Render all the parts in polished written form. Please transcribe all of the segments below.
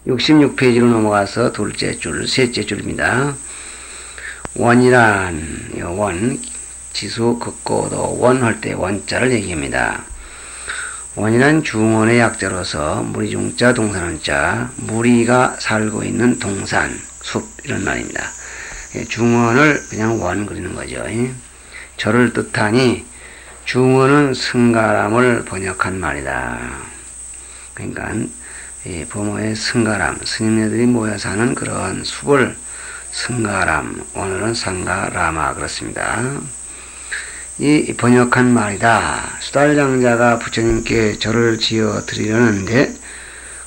66페이지로 넘어가서 셋째 줄입니다. 원이란, 원, 지수, 극고도, 원 할 때 원자를 얘기합니다. 원이란 중원의 약자로서 무리중자, 동산원자, 무리가 살고 있는 동산, 숲, 이런 말입니다. 중원을 그냥 원 그리는 거죠. 절을 뜻하니 중원은 승가람을 번역한 말이다. 그러니까 부모의 승가람, 스님네들이 모여 사는 그런 숲을 승가람, 오늘은 상가라마 그렇습니다. 이 번역한 말이다. 수달장자가 부처님께 절을 지어 드리려는데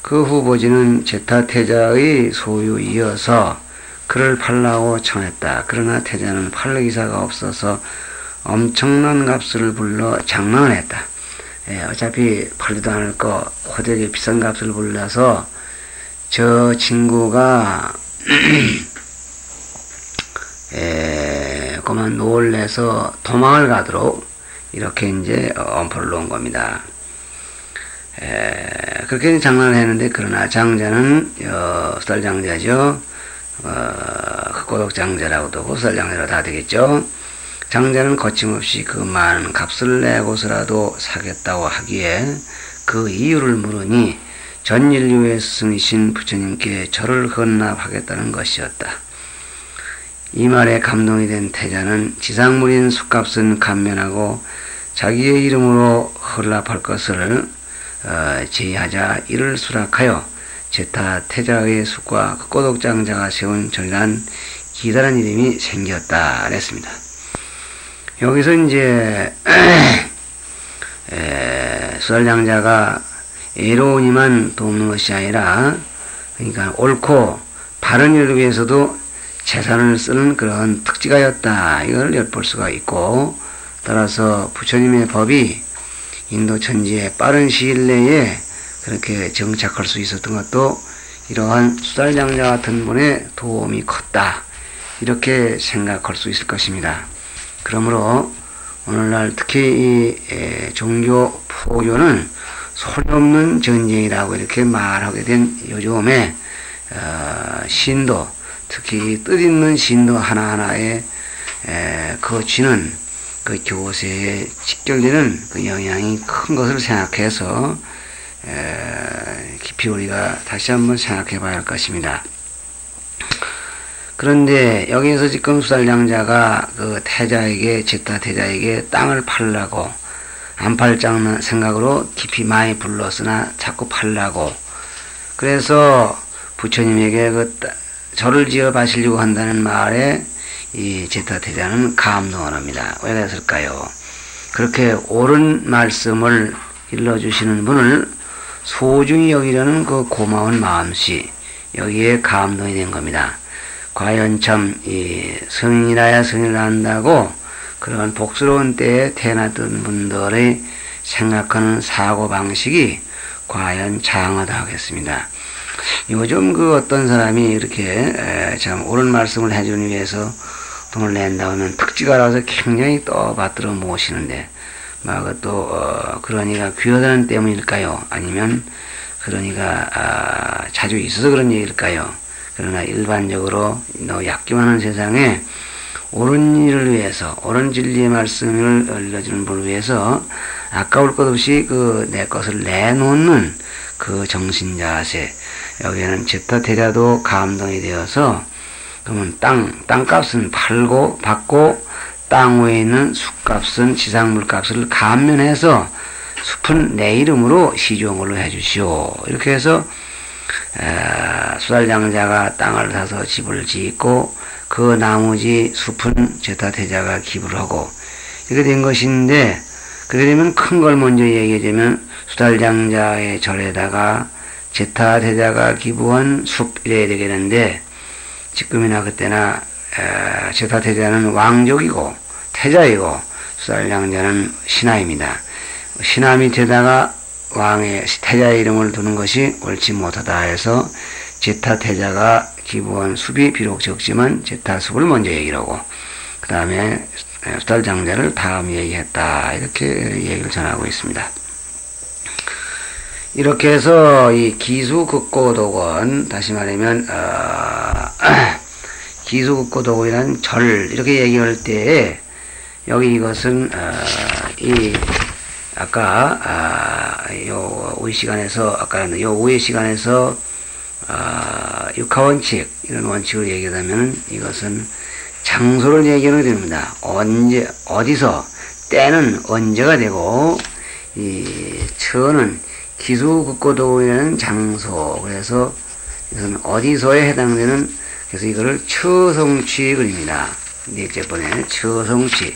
그 후보지는 제타태자의 소유이어서 그를 팔라고 청했다. 그러나 태자는 팔 기사가 없어서 엄청난 값을 불러 장난을 했다. 어차피 팔지도 않을 거 호되게 비싼 값을 불러서 저 친구가 그만 놀래서 도망을 가도록 이렇게 이제 엄포를 놓은 겁니다. 그렇게 장난을 했는데 그러나 장자는 수달장자죠. 극고독장자라고도 하고 수달장자라고 다 되겠죠. 장자는 거침없이 그 많은 값을 내고서라도 사겠다고 하기에 그 이유를 물으니 전 인류의 스승이신 부처님께 절을 헌납하겠다는 것이었다. 이 말에 감동이 된 태자는 지상물인 숫값은 감면하고 자기의 이름으로 헌납할 것을 제의하자 이를 수락하여 제타 태자의 숫과 극고독장자가 세운 절이란 기다란 이름이 생겼다 그랬습니다. 여기서 이제 수달장자가 애로우니만 돕는 것이 아니라 그러니까 옳고 바른 일을 위해서도 재산을 쓰는 그런 특지가였다. 이걸 엿볼 수가 있고 따라서 부처님의 법이 인도 천지에 빠른 시일 내에 그렇게 정착할 수 있었던 것도 이러한 수달장자 같은 분의 도움이 컸다. 이렇게 생각할 수 있을 것입니다. 그러므로 오늘날 특히 이 종교 포교는 소리없는 전쟁이라고 이렇게 말하게 된 요즘에 신도, 특히 뜻있는 신도 하나하나에 거치는 그 교세에 직결되는 그 영향이 큰 것을 생각해서 깊이 우리가 다시 한번 생각해 봐야 할 것입니다. 그런데 여기에서 지금 수달장자가 그 태자에게, 제타 태자에게 땅을 팔라고 안 팔 생각으로 깊이 많이 불렀으나 자꾸 팔라고 그래서 부처님에게 그 절을 지어 바치려고 한다는 말에 이 제타 태자는 감동을 합니다. 왜 그랬을까요? 그렇게 옳은 말씀을 일러주시는 분을 소중히 여기려는 그 고마운 마음씨 여기에 감동이 된 겁니다. 과연 참 이 성인이라야 성인을 한다고 그런 복스러운 때에 태어났던 분들의 생각하는 사고방식이 과연 장하다 하겠습니다. 요즘 그 어떤 사람이 이렇게 참 옳은 말씀을 해주기 위해서 돈을 낸다 하면 특지가라서 굉장히 또 받들어 모시는데 막 또 그러니까 귀하다는 때문일까요? 아니면 그러니까 자주 있어서 그런 얘기일까요? 그러나 일반적으로 너 얕기만 한 세상에 옳은 일을 위해서 옳은 진리의 말씀을 알려주는 분을 위해서 아까울 것 없이 그 내 것을 내놓는 그 정신자세 여기에는 제타 태자도 감동이 되어서 그러면 땅값은 팔고 받고 땅 위에 있는 숲값은 지상물값을 감면해서 숲은 내 이름으로 시주한 걸로 해주시오. 이렇게 해서 수달장자가 땅을 사서 집을 짓고 그 나머지 숲은 제타태자가 기부를 하고 이렇게 된 것인데 그렇게 되면 큰 걸 먼저 얘기하자면 수달장자의 절에다가 제타태자가 기부한 숲 이래야 되겠는데 지금이나 그때나 제타태자는 왕족이고 태자이고 수달장자는 신하입니다. 신하 밑에다가 왕의 태자의 이름을 두는 것이 옳지 못하다 해서 제타태자가 기부한 숲이 비록 적지만 제타숲을 먼저 얘기를 하고 그 다음에 수달장자를 다음 얘기했다 이렇게 얘기를 전하고 있습니다. 이렇게 해서 이 기수극고독은 다시 말하면 기수극고독이라는 절 이렇게 얘기할 때에 여기 이것은 이 아까 요 오해 시간에서 요 오해 시간에서 육하원칙 이런 원칙을 얘기하면 이것은 장소를 얘기하게 됩니다. 언제 어디서 때는 언제가 되고 이 처는 기수극고도라는 장소 그래서 이것은 어디서에 해당되는 그래서 이거를 처성취 그립니다. 넷째 번에 처성취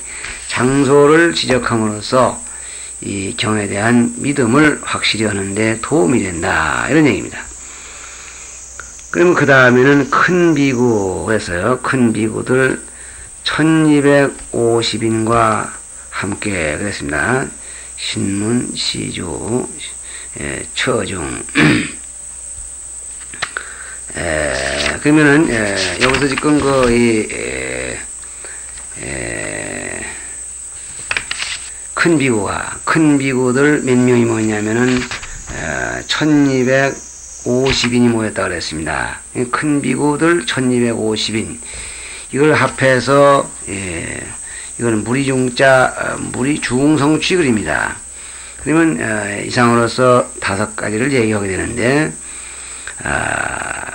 장소를 지적함으로써 이 경에 대한 믿음을 확실히 하는데 도움이 된다 이런 얘기입니다. 그러면 그 다음에는 큰 비구 했어요. 큰 비구들 1250인과 함께 그랬습니다. 신문, 시주, 처중. 그러면은 여기서 지금 큰 비구들 몇 명이 모였냐면은 1250인이 모였다 그랬습니다. 큰 비구들 1250인 이걸 합해서 이거는 무리 중성취 그립니다. 그러면 이상으로서 5가지를 얘기하게 되는데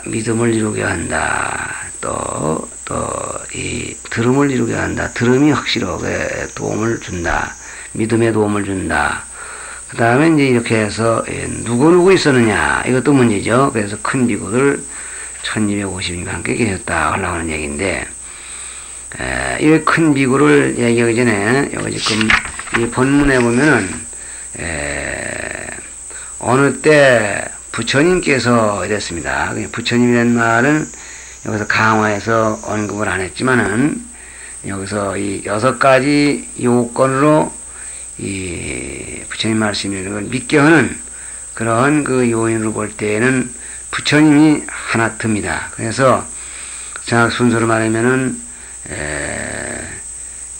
믿음을 이루게 한다. 또 이 들음을 이루게 한다. 들음이 확실하게 도움을 준다. 믿음에 도움을 준다. 그 다음에 이제 이렇게 해서 누구 있었느냐 이것도 문제죠. 그래서 큰 비구들 1250인과 함께 계셨다 하려고 하는 얘기인데 이 큰 비구를 얘기하기 전에 여기 지금 이 본문에 보면은 어느 때 부처님께서 이랬습니다. 부처님이라는 말은 여기서 강화해서 언급을 안 했지만은 여기서 이 6가지 요건으로 이 부처님 말씀이라는 걸 믿게 하는 그런 그 요인으로 볼 때에는 부처님이 하나 듭니다. 그래서 정확 순서로 말하면은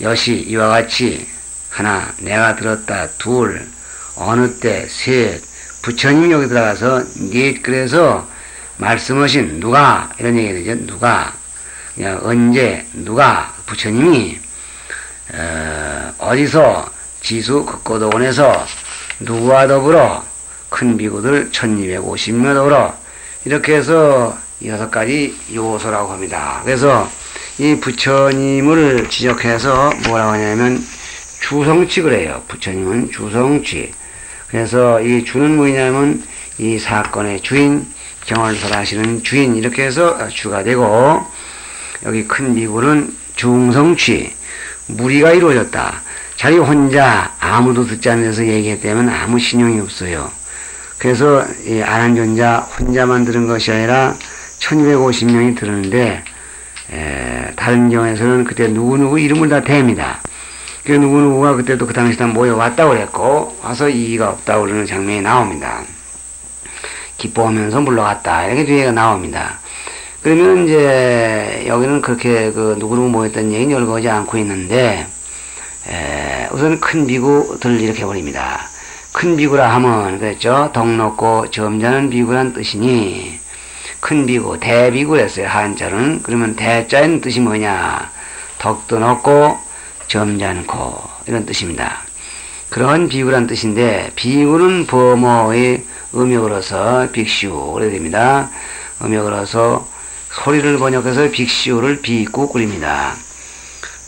여시 이와 같이 하나 내가 들었다 둘 어느 때 셋 부처님이 여기 들어가서 넷 그래서 말씀하신 누가 이런 얘기 되죠. 누가 그냥 언제 누가 부처님이 어디서 지수 극고도원에서 누구와 더불어 큰 비구들 1250명 더불어 이렇게 해서 6가지 요소라고 합니다. 그래서 이 부처님을 지적해서 뭐라고 하냐면 주성취를 해요. 부처님은 주성취. 그래서 이 주는 뭐냐면 이 사건의 주인, 경월설하시는 주인 이렇게 해서 주가 되고 여기 큰 비구는 중성취, 무리가 이루어졌다. 자기 혼자 아무도 듣지 않는 데서 얘기했다면 아무 신용이 없어요. 그래서 이 안한존자 혼자만 들은 것이 아니라 1250명이 들었는데 다른 경우에서는 그때 누구누구 이름을 다 댑니다. 그 누구누구가 그때도 그 당시에 모여왔다고 그랬고 와서 이의가 없다고 그러는 장면이 나옵니다. 기뻐하면서 물러갔다 이렇게 뒤에가 나옵니다. 그러면 이제 여기는 그렇게 그 누구누구 모였던 얘기는 열거하지 않고 있는데 우선 큰 비구들 이렇게 버립니다. 큰 비구라 하면 그랬죠. 덕 높고 점잖은 비구란 뜻이니 큰 비구 대비구 했어요. 한자는. 그러면 대자의 뜻이 뭐냐 덕도 높고 점잖고 이런 뜻입니다. 그런 비구란 뜻인데 비구는 범어의 음역으로서 빅슈 그래야 됩니다. 음역으로서 소리를 번역해서 빅슈를 비있고 꿀입니다.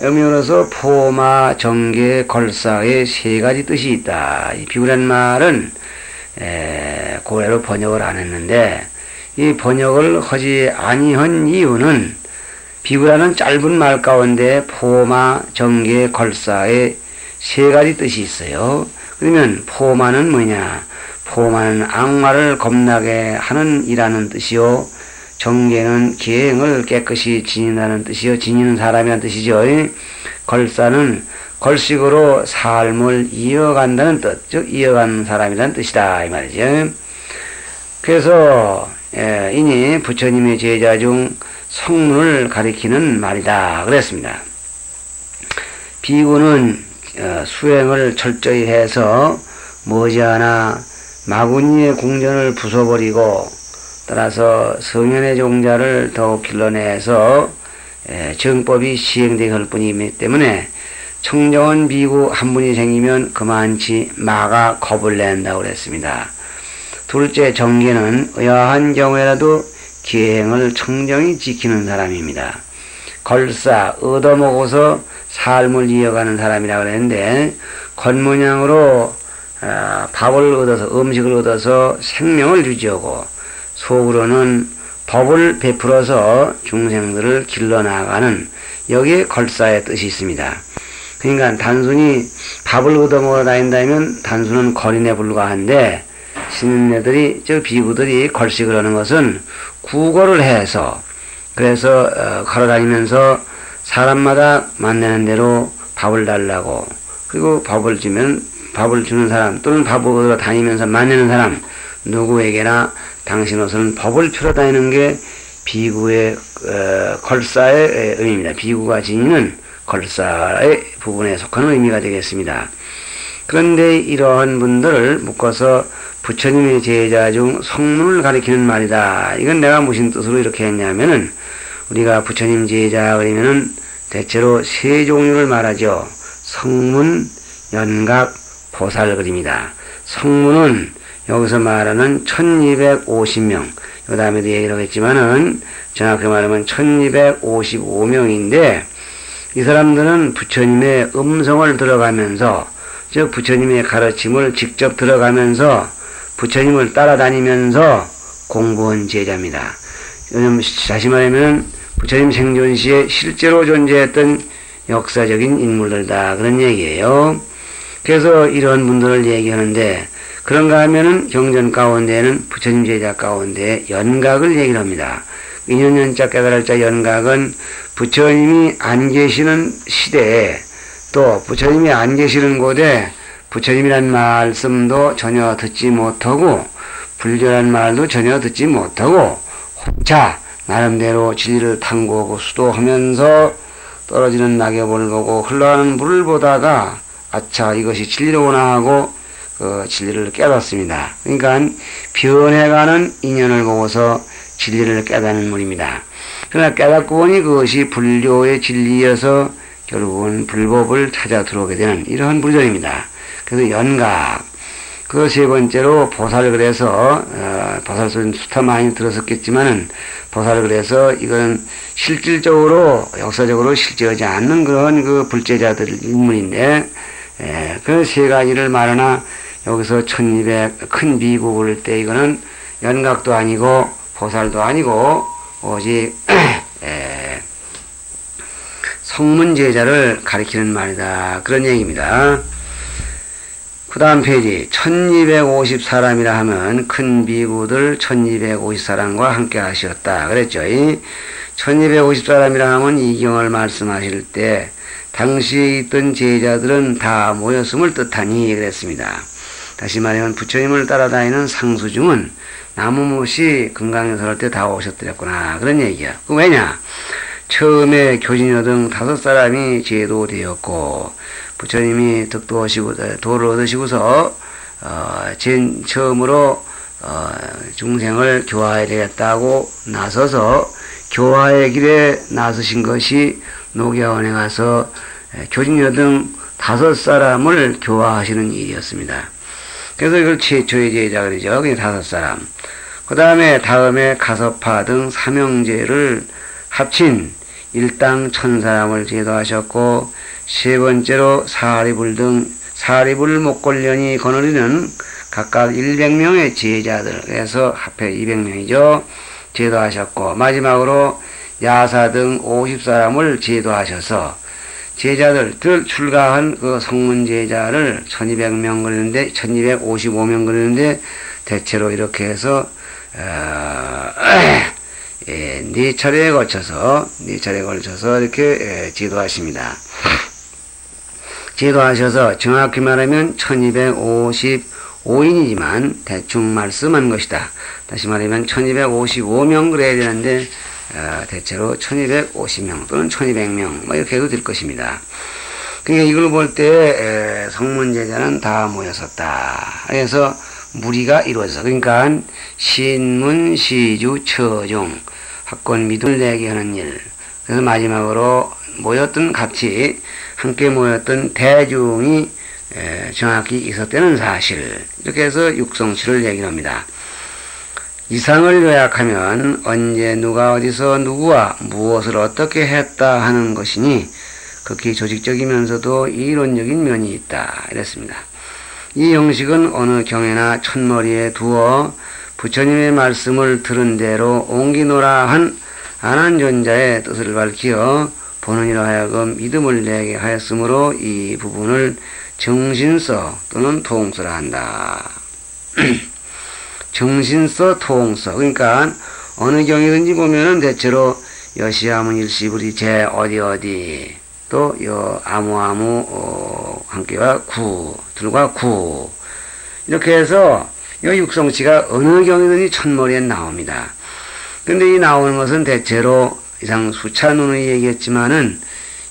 음역으로서 포마, 정계, 걸사의 3가지 뜻이 있다. 이 비구란 말은 고래로 번역을 안 했는데 이 번역을 하지 아니한 이유는 비구라는 짧은 말 가운데 포마, 정계, 걸사의 3가지 뜻이 있어요. 그러면 포마는 뭐냐? 포마는 악마를 겁나게 하는 이라는 뜻이요. 정계는 기행을 깨끗이 지닌다는 뜻이요. 지니는 사람이라는 뜻이죠. 걸사는 걸식으로 삶을 이어간다는 뜻, 즉 이어가는 사람이라는 뜻이다 이 말이죠. 그래서 이니 부처님의 제자 중 성문을 가리키는 말이다 그랬습니다. 비구는 수행을 철저히 해서 머지않아 마구니의 궁전을 부숴버리고 따라서 성현의 종자를 더욱 길러내서 정법이 시행되게 할 뿐이기 때문에 청정한 비구 한 분이 생기면 그만치 마가 겁을 낸다고 그랬습니다. 둘째, 정계는 의아한 경우에라도 기행을 청정히 지키는 사람입니다. 걸사, 얻어먹어서 삶을 이어가는 사람이라고 그랬는데 겉모양으로 밥을 얻어서 음식을 얻어서 생명을 유지하고 속으로는 법을 베풀어서 중생들을 길러나가는 여기에 걸사의 뜻이 있습니다. 그러니까 단순히 밥을 얻어먹어 다닌다면 단순한 거린에 불과한데 신인네들이 저 비구들이 걸식을 하는 것은 구걸을 해서 그래서 걸어다니면서 사람마다 만나는 대로 밥을 달라고 그리고 밥을 주는 사람 또는 밥을 얻어 다니면서 만나는 사람 누구에게나 당신으로서는 법을 펴러 다니는 게 비구의 걸사의 의미입니다. 비구가 지니는 걸사의 부분에 속하는 의미가 되겠습니다. 그런데 이러한 분들을 묶어서 부처님의 제자 중 성문을 가리키는 말이다. 이건 내가 무슨 뜻으로 이렇게 했냐면은 우리가 부처님 제자 그러면은 대체로 세 종류를 말하죠. 성문, 연각, 보살 그립니다. 성문은 여기서 말하는 1250명, 그 다음에도 얘기를 하겠지만은 정확히 말하면 1255명인데 이 사람들은 부처님의 음성을 들어가면서 즉 부처님의 가르침을 직접 들어가면서 부처님을 따라다니면서 공부한 제자입니다. 다시 말하면 부처님 생존 시에 실제로 존재했던 역사적인 인물들다 그런 얘기예요. 그래서 이런 분들을 얘기하는데 그런가 하면은 경전 가운데에는 부처님 제자 가운데 연각을 얘기를 합니다. 인연연자 깨달을자 연각은 부처님이 안 계시는 시대에 또 부처님이 안 계시는 곳에 부처님이란 말씀도 전혀 듣지 못하고 불교란 말도 전혀 듣지 못하고 혼자 나름대로 진리를 탐구하고 수도하면서 떨어지는 낙엽을 보고 흘러가는 물을 보다가 아차 이것이 진리로구나 하고 그 진리를 깨닫습니다. 그러니까 변해가는 인연을 보고서 진리를 깨닫는 물입니다. 그러나 깨닫고 보니 그것이 불교의 진리여서 결국은 불법을 찾아 들어오게 되는 이러한 불전입니다. 그래서 연각 그 세 번째로 보살 그래서 보살 소리는 수타 많이 들었었겠지만은 보살 그래서 이건 실질적으로 역사적으로 실제하지 않는 그런 그 불제자들 인물인데 그 세 가지를 말하나 여기서 1200 큰 비구 부를 때 이거는 연각도 아니고 보살도 아니고 오직 성문제자를 가리키는 말이다 그런 얘기입니다. 그 다음 페이지 1250사람이라 하면 큰 비구들 1250사람과 함께 하셨다 그랬죠. 1250사람이라 하면 이경을 말씀하실 때 당시에 있던 제자들은 다 모였음을 뜻하니 그랬습니다. 다시 말하면 부처님을 따라다니는 상수중은 나무무시 금강에서 할 때 다 오셨더랬구나 그런 얘기야. 그 왜냐? 처음에 교진여 등 5사람이 제도되었고 부처님이 덕도하시고 도를 얻으시고서 처음으로 중생을 교화해야 되겠다고 나서서 교화의 길에 나서신 것이 녹야원에 가서 교진여 등 5사람을 교화하시는 일이었습니다. 그래서 이걸 최초의 제자 그러죠. 그게 5사람. 그 다음에 가섭파 등 삼형제를 합친 일당 1000사람을 제도하셨고 세 번째로 사리불 목골련이 거느리는 각각 100명의 제자들 그래서 합해 200명이죠. 제도하셨고 마지막으로 야사 등 50사람을 제도하셔서 제자들 출가한 그 성문 제자를 1200명 그리는데 1255명 그리는데 대체로 이렇게 해서 네 차례에 걸쳐서 이렇게 제도하십니다. 제도하셔서 정확히 말하면 1255인이지만 대충 말씀한 것이다. 다시 말하면 1255명 그래야 되는데 대체로 1250명 또는 1200명 뭐 이렇게 해도 될 것입니다. 그러니까 이걸 볼 때 성문제자는 다 모였었다. 그래서 무리가 이루어져서, 그러니까 신문, 시주, 처종, 학권, 믿음을 내게 하는 일. 그래서 마지막으로 모였던 같이 함께 모였던 대중이 정확히 있었다는 사실. 이렇게 해서 육성취를 얘기를 합니다. 이상을 요약하면 언제 누가 어디서 누구와 무엇을 어떻게 했다 하는 것이니 극히 조직적이면서도 이론적인 면이 있다. 이랬습니다. 이 형식은 어느 경에나 첫머리에 두어 부처님의 말씀을 들은 대로 옮기노라 한 안한존자의 뜻을 밝히어 보는 이로 하여금 믿음을 내게 하였으므로 이 부분을 정신서 또는 토홍서라 한다. 정신서, 토홍서. 그러니까 어느 경이든지 보면은 대체로 여시아문 일시불이 제 어디 또 여 아무 함께와 구 들과 구 이렇게 해서 이 육성치가 어느 경이든지 첫머리에 나옵니다. 근데 이 나오는 것은 대체로 이상 수차누누이 얘기했지만은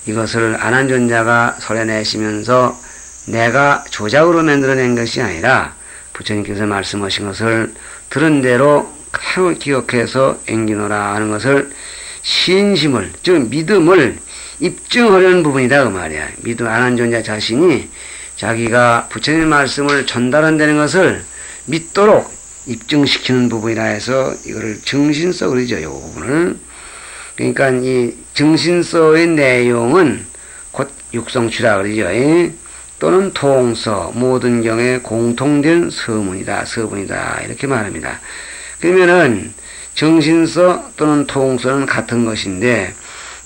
이것을 안한존자가 설해내시면서 내가 조작으로 만들어낸 것이 아니라 부처님께서 말씀하신 것을 들은 대로 바로 기억해서 앵기노라 하는 것을 신심을, 즉 믿음을 입증하려는 부분이다 그 말이야. 믿음 안한존자 자신이 자기가 부처님의 말씀을 전달한다는 것을 믿도록 입증시키는 부분이라 해서 이거를 정신서 그러죠. 이 부분을. 그러니까 이 정신서의 내용은 곧 육성취라 그러죠. 또는 토홍서, 모든 경에 공통된 서문이다, 서문이다 이렇게 말합니다. 그러면은 정신서 또는 토홍서는 같은 것인데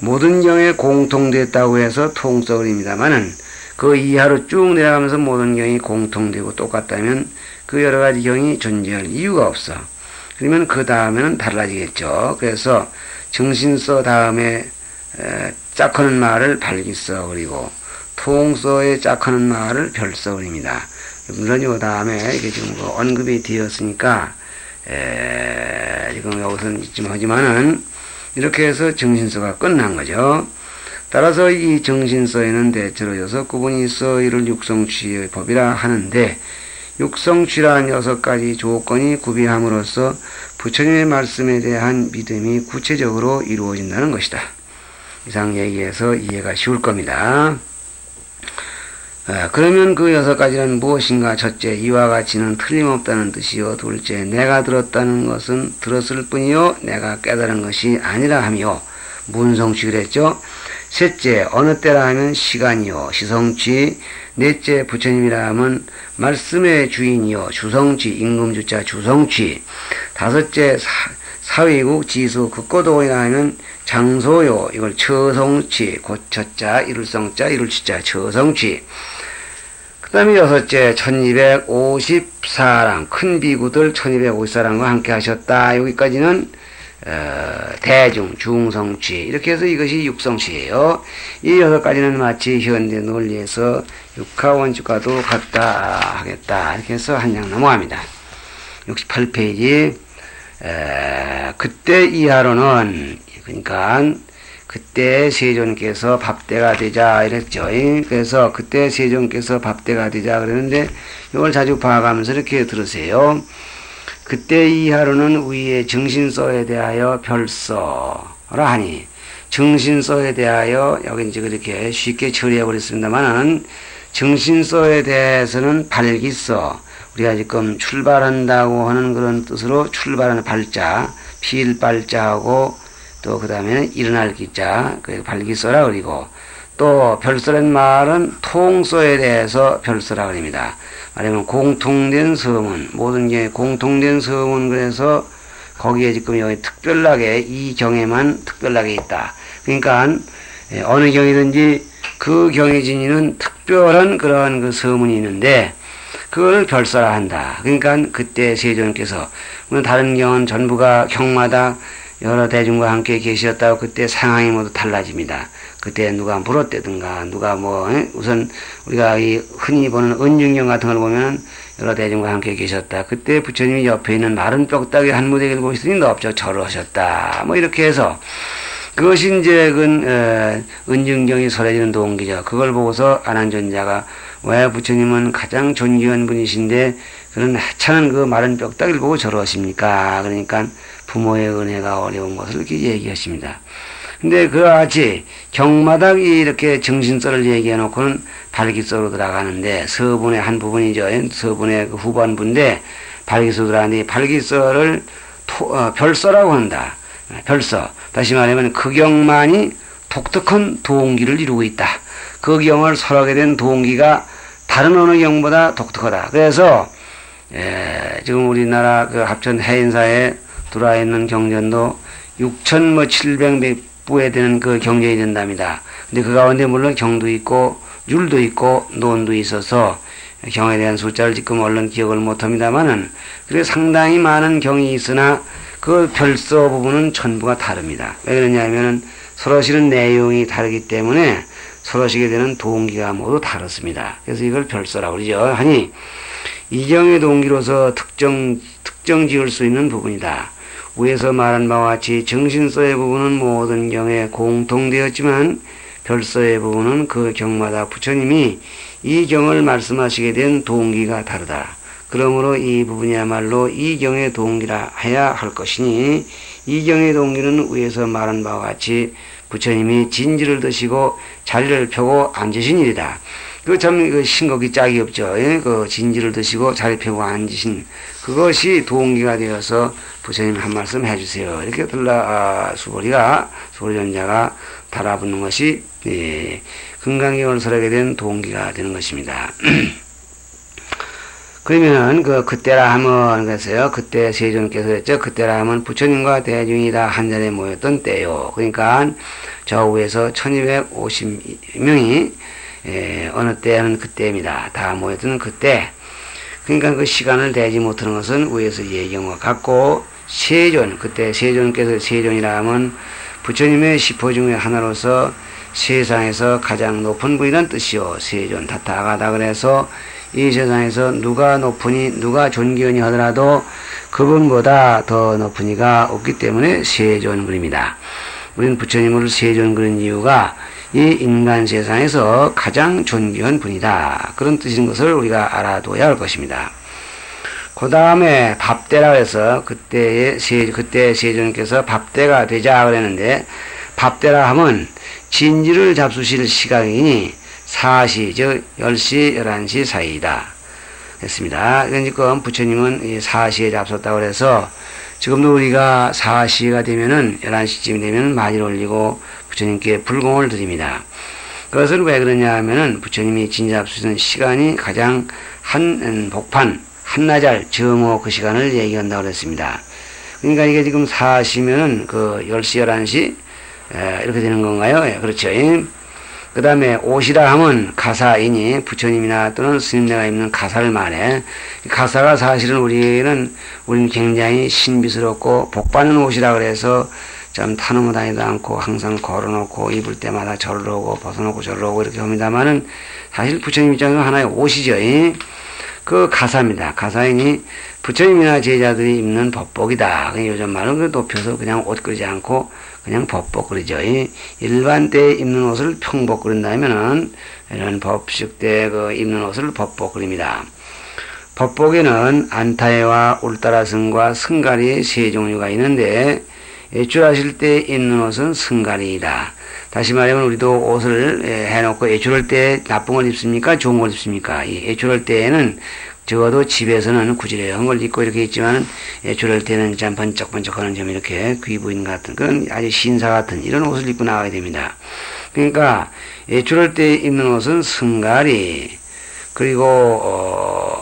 모든 경에 공통됐다고 해서 토홍서입니다만은 그 이하로 쭉 내려가면서 모든 경이 공통되고 똑같다면 그 여러 가지 경이 존재할 이유가 없어. 그러면 그 다음에는 달라지겠죠. 그래서 정신서 다음에 짝하는 말을 발기서 그리고 토홍서에 짝하는 말을 별서 그립니다. 물론 요 다음에 이게 지금 언급이 되었으니까 지금 여기서는 있지만 하지만은 이렇게 해서 정신서가 끝난 거죠. 따라서 이 정신서에는 대체로 6구분이 있어 이를 육성취의 법이라 하는데 육성취란 6가지 조건이 구비함으로써 부처님의 말씀에 대한 믿음이 구체적으로 이루어진다는 것이다. 이상 얘기해서 이해가 쉬울 겁니다. 그러면 그 6가지는 무엇인가? 첫째, 이와 같이는 틀림없다는 뜻이요. 둘째, 내가 들었다는 것은 들었을 뿐이요 내가 깨달은 것이 아니라 하며 문성취 그랬죠. 셋째, 어느 때라 하면 시간이요 시성취. 넷째, 부처님이라 하면 말씀의 주인이요 주성취, 임금주자 주성취. 다섯째, 사위국 지수 극고도이라 하면 장소요 이걸 처성취, 고처자 이룰성자 이룰치자 처성취. 그 다음에 여섯째, 1254랑 큰 비구들 1254랑과 함께 하셨다. 여기까지는 대중, 중성취 이렇게 해서 이것이 육성취예요. 이 6가지는 마치 현대 논리에서 육하원칙과도 같다 하겠다 이렇게 해서 한 장 넘어갑니다. 68페이지 그때 이하로는 그러니까 그때 세존께서 밥대가 되자 이랬죠. 그래서 그때 세존께서 밥대가 되자 그러는데 이걸 자주 봐가면서 이렇게 들으세요. 그때 이하로는 위의 정신서에 대하여 별서라 하니 정신서에 대하여 여기 이제 그렇게 쉽게 처리해 버렸습니다만은 정신서에 대해서는 발기서 우리가 지금 출발한다고 하는 그런 뜻으로 출발하는 발자 필발자하고 또 그 다음에는 일어날 기자 그 발기서라 그리고 또 별서란 말은 통서에 대해서 별서라 그럽니다. 말하면 공통된 서문 모든 게 공통된 서문 그래서 거기에 지금 여기 특별하게 이 경에만 특별하게 있다. 그러니까 어느 경이든지 그 경에 지니는 특별한 그런 그 서문이 있는데 그걸 별서라 한다. 그러니까 그때 세존께서 다른 경은 전부가 경마다 여러 대중과 함께 계셨다고 그때 상황이 모두 달라집니다. 그때 누가 물었대든가 누가 우선 우리가 이 흔히 보는 은중경 같은 걸 보면 여러 대중과 함께 계셨다. 그때 부처님이 옆에 있는 마른 뼈다귀 한 무대 들고 있으니 넙적 절을 하셨다. 이렇게 해서 그것이 이제 은증경이 설해지는 동기죠. 그걸 보고서 안한존자가 왜 부처님은 가장 존귀한 분이신데 그런 하찮은 그 마른 뼈다귀를 보고 저러십니까? 그러니까 부모의 은혜가 어려운 것을 이렇게 얘기하십니다. 근데 그와 같이 경마다 이렇게 정신설을 얘기해 놓고는 발기설로 들어가는데 서분의 한 부분이죠. 서분의 그 후반부인데 발기설로 들어가는데 발기설을 별서라고 한다. 별서. 다시 말하면 그 경만이 독특한 동기를 이루고 있다. 그 경을 설하게 된 동기가 다른 어느 경보다 독특하다. 그래서 지금 우리나라 그 합천 해인사에 들어와 있는 경전도 6,700부에 되는 그 경전이 된답니다. 근데 그 가운데 물론 경도 있고 율도 있고 논도 있어서 경에 대한 숫자를 지금 얼른 기억을 못합니다만은 그래 상당히 많은 경이 있으나 그 별서 부분은 전부가 다릅니다. 왜 그러냐면은 서로 실은 내용이 다르기 때문에 서로 시게 되는 동기가 모두 다릅니다. 그래서 이걸 별서라고 그러죠. 하니 이 경의 동기로서 특정 지을 수 있는 부분이다. 위에서 말한 바와 같이 정신서의 부분은 모든 경에 공통되었지만 별서의 부분은 그 경마다 부처님이 이 경을 말씀하시게 된 동기가 다르다. 그러므로 이 부분이야말로 이 경의 동기라 해야 할 것이니 이 경의 동기는 위에서 말한 바와 같이 부처님이 진지를 드시고 자리를 펴고 앉으신 일이다. 그 참 신곡이 짝이 없죠. 예? 그 진지를 드시고 자리 펴고 앉으신 그것이 동기가 되어서 부처님 한 말씀 해주세요. 이렇게 수보리전자가 달아붙는 것이 금강경을 설하게 된 동기가 되는 것입니다. 그러면 그때라 하면 그랬어요. 그때 세존께서 했죠. 그때라 하면 부처님과 대중이 다 한 자리에 모였던 때요. 그러니까 저 위에서 1250명이 어느 때는 그때입니다. 다 모였던 그때. 그러니까 그 시간을 대지 못하는 것은 위에서 예경과 같고 세존, 그때 세존께서 세존이라 하면 부처님의 시포 중에 하나로서 세상에서 가장 높은 분이란 뜻이요. 세존 타타가다 그래서 이 세상에서 누가 높으니 누가 존귀하니 하더라도 그분보다 더 높은 이가 없기 때문에 세존 그립니다. 우리는 부처님을 세존 그린 이유가 이 인간 세상에서 가장 존귀한 분이다. 그런 뜻인 것을 우리가 알아둬야 할 것입니다. 그 다음에 밥대라 해서 그때 세존께서 밥대가 되자 그랬는데 밥대라 하면 진지를 잡수실 시각이니 4시, 즉 10시, 11시 사이이다. 했습니다. 그러니까 부처님은 이 4시에 잡섰다고 해서 지금도 우리가 4시가 되면은 11시쯤 되면 많이 올리고 부처님께 불공을 드립니다. 그것은 왜 그러냐 하면은 부처님이 진지 잡수시는 시간이 가장 한나절 정오 그 시간을 얘기한다고 그랬습니다. 그러니까 이게 지금 4시면은 그 10시, 11시 이렇게 되는 건가요? 예, 그렇죠. 그 다음에 옷이라 하면 가사이니 부처님이나 또는 스님네가 입는 가사를 말해. 가사가 사실은 우리는 굉장히 신비스럽고 복받는 옷이라 그래서 좀 타놓고 다니도 않고 항상 걸어놓고 입을 때마다 절로 오고 벗어놓고 절로 오고 이렇게 합니다만은 사실 부처님 입장에서 하나의 옷이죠. 그 가사입니다. 가사이니 부처님이나 제자들이 입는 법복이다. 요즘 말은 높여서 그냥 옷 그리지 않고 그냥 법복 그리죠. 일반 때 입는 옷을 평복 그린다면은 이런 법식 때 입는 옷을 법복 그립니다. 법복에는 안타해와 울따라승과 승가리의 세 종류가 있는데 애출하실 때 입는 옷은 승가리이다. 다시 말하면 우리도 옷을 해놓고 애출할 때 나쁜 걸 입습니까? 좋은 걸 입습니까? 이 애출할 때에는 적어도 집에서는 구지레한 걸 입고 이렇게 있지만 애출할 때는 참 번쩍번쩍하는 점 이렇게 귀부인 같은 그런 아주 신사 같은 이런 옷을 입고 나가야 됩니다. 그러니까 애출할 때 입는 옷은 승가리 그리고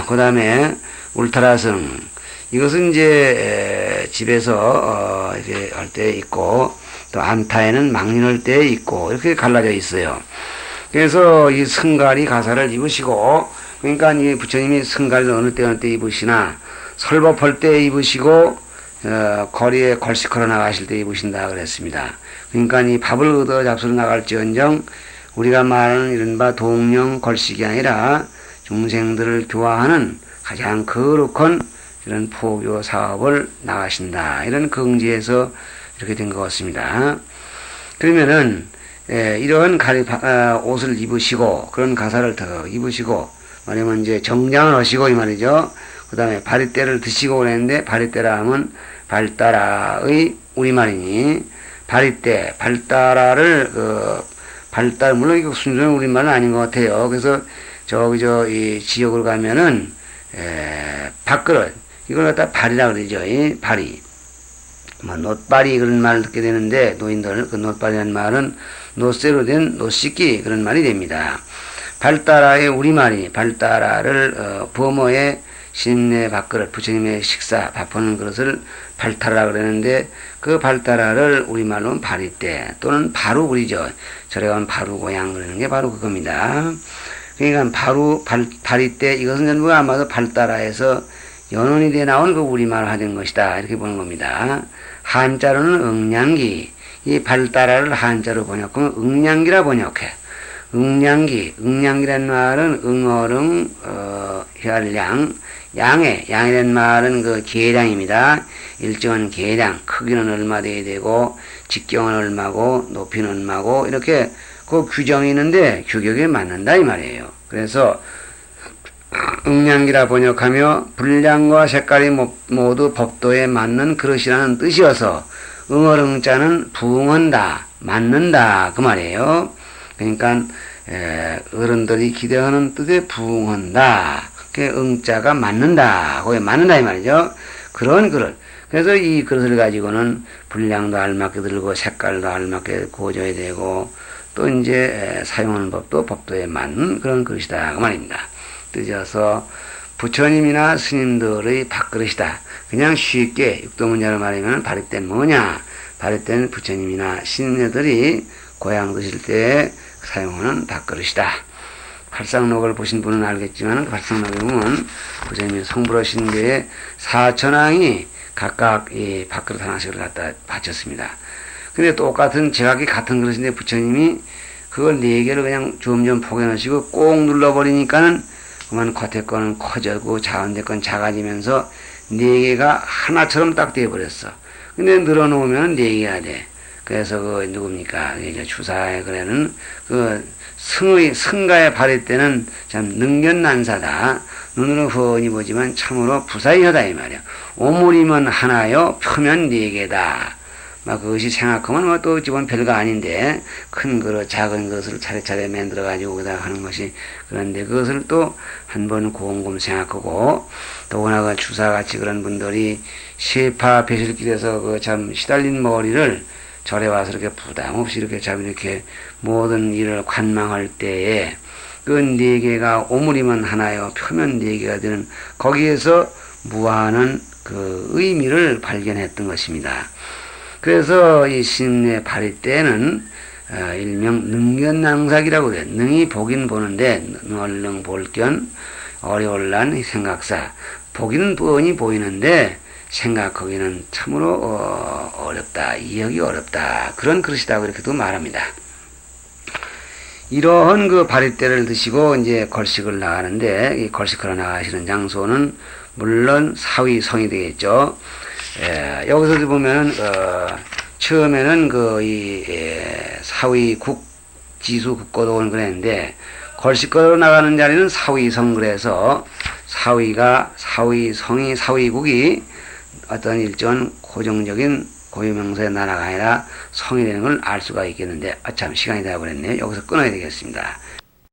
그 다음에 울타라승 이것은 이제 집에서 이렇게 할 때 있고 또 안타에는 망린할 때 있고 이렇게 갈라져 있어요. 그래서 이 승가리 가사를 입으시고 그러니까 이 부처님이 승가리를 어느 때 입으시나 설법할 때 입으시고 거리에 걸식 걸어 나가실 때 입으신다 그랬습니다. 그러니까 이 밥을 얻어 잡수러 나갈지언정 우리가 말하는 이른바 동령 걸식이 아니라 중생들을 교화하는 가장 거룩한 이런 포교 사업을 나가신다. 이런 긍지에서 이렇게 된 것 같습니다. 그러면은 이런 옷을 입으시고 그런 가사를 더 입으시고 말하면 이제 정장을 하시고 이 말이죠. 그 다음에 바리떼를 드시고 그랬는데 바리떼라 하면 발따라의 우리말이니 바리떼 발따라를 발따라 물론 이거 순전히 우리말은 아닌 것 같아요. 그래서 이 지역으로 가면은 밥그릇 이걸 갖다 발이라 그러죠. 이 발이 뭐 놋발이 그런 말을 듣게 되는데 노인들 그 놋발이라는 말은 놋쇠로 된 놋씻기 그런 말이 됩니다. 발따라의 우리말이 발따라를 범어의 신내 밥그릇 부처님의 식사 밥하는 그릇을 발따라 그러는데 그 발따라를 우리말로는 바리떼 또는 바루 그리죠. 절에 가면 바루 고향 그러는 게 바로 그겁니다. 그러니까 바루 바리떼 이것은 전부 아마도 발따라에서 연원이 돼 나온 그 우리말을 하는 것이다 이렇게 보는 겁니다. 한자로는 응량기 이 발따라를 한자로 번역하면 응량기라 번역해. 응량기란 말은 응어릉 혈량 양이란 말은 그 계량입니다. 일정한 계량 크기는 얼마 돼야 되고 직경은 얼마고 높이는 얼마고 이렇게 그 규정이 있는데 규격에 맞는다 이 말이에요. 그래서 응량기라 번역하며 분량과 색깔이 모두 법도에 맞는 그릇이라는 뜻이어서 응어릉자는 부응한다 맞는다 그 말이에요. 그러니까 어른들이 기대하는 뜻에 부응한다. 그 응자가 맞는다. 거기에 맞는다 이 말이죠. 그런 그릇. 그래서 이 그릇을 가지고는 분량도 알맞게 들고 색깔도 알맞게 구워줘야 되고 또 이제 사용하는 법도 법도에 맞는 그런 그릇이다 그 말입니다. 뜻이어서 부처님이나 스님들의 밥그릇이다. 그냥 쉽게 육도문자로 말하면 바리떼는 뭐냐? 바리떼는 부처님이나 스님들이 고향 드실 때 사용하는 밥그릇이다. 팔상록을 보신 분은 알겠지만 팔상록에 보면 부처님이 성불하신 데에 4천왕이 각각 이 밥그릇 하나씩을 갖다 바쳤습니다. 근데 똑같은 제각기 같은 그릇인데 부처님이 그걸 4개를 그냥 점점 포개놓으시고 꼭 눌러버리니까는 그만 겉에 거는 커지고 가운데 건 작아지면서 4개가 하나처럼 딱 되어버렸어. 근데 늘어놓으면 4개가 돼. 그래서 그 누굽니까? 이제 주사에 그래는 그 승가에 발휘 때는 참 능견난사다. 눈으로 훤히 보지만 참으로 부사이하다 이 말이야. 오물이면 하나요, 표면 4개다. 막 그것이 생각하면 뭐 또 기본 별거 아닌데 큰 그릇 작은 것을 차례차례 만들어 가지고 거기다 하는 것이 그런데 그것을 또 한 번 곰곰 생각하고 더구나 그 주사같이 그런 분들이 세파 배실길에서 그 참 시달린 머리를 절에 와서 이렇게 부담 없이 이렇게 참 이렇게 모든 일을 관망할 때에 그 4개가 오물이면 하나요 표면 4개가 되는 거기에서 무한한 그 의미를 발견했던 것입니다. 그래서 이 신의 발휘 때는 일명 능견낭삭이라고 그래요. 능이 보긴 보는데 얼른 볼견 어려울란 생각사. 보기는 뻔히 보이는데 생각하기는 참으로 어렵다. 이해하기 어렵다. 그런 그릇이다. 그렇게도 말합니다. 이러한 그 바리떼를 드시고 이제 걸식을 나가는데 이 걸식하러 나가시는 장소는 물론 사위성이 되겠죠. 여기서 보면은 처음에는 사위국 지수 국고도원 그랬는데 걸식거로 나가는 자리는 사위성 그래서 사위성이 사위국이 어떤 일정한 고정적인 고유명사의 나라가 아니라 성이 되는 걸 알 수가 있겠는데 참 시간이 다 버렸네요. 여기서 끊어야 되겠습니다.